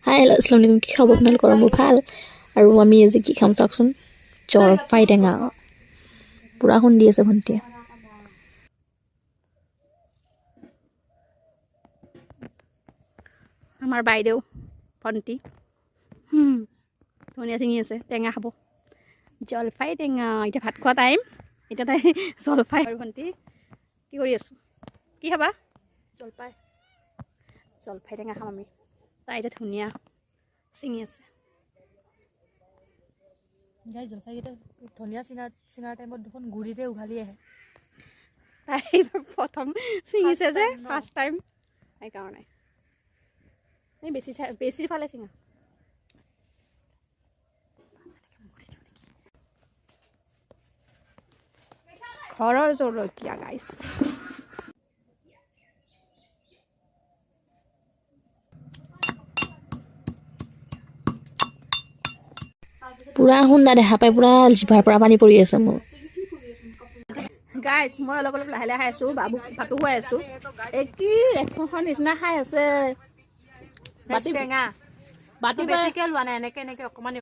hi hello' আসসালামু আলাইকুম কি খবৰ আপোনালোকৰ মোৰ ভাল আৰু আমি আজি কি খাম চাওকচোন জলফাই টেঙা পুৰা খুন্দি আছে ভণ্টিয়ে আমাৰ বাইদেউ ভণ্টি ধনিয়া চিঙি আছে টেঙা খাব জলফাই টেঙা এতিয়া ভাত খোৱা টাইম এতিয়া তাই জলফাই আৰু ভণ্টি কি কৰি আছোঁ কি খাবা জলফাই জলফাই টেঙা খাম আমি তাই এতিয়া ধুনীয়া চিঙি আছে গাই জলফাইকেইটা ধনিয়া চিঙাৰ টাইমত দেখোন গুৰিতে উঘালি আহে তাই প্ৰথম চিঙিছে যে ফাৰ্ষ্ট টাইম সেইকাৰণে এই বেছি ফালে চিঙা ঘৰৰ জলকীয়া গাইছ পুৰা সুন্দা দেখা পাই পুৰা জিভাৰ পৰা পানী পৰি আছে মোৰ গাইছ মই অলপ অলপ লাহে লাহে খাই আছোঁ বাবুক ভাতো খুৱাই আছোঁ এই কি এখন নিচিনা খাই আছে বাতি টেঙা বাতি বেছিকৈ লোৱা নাই এনেকৈ অকণমান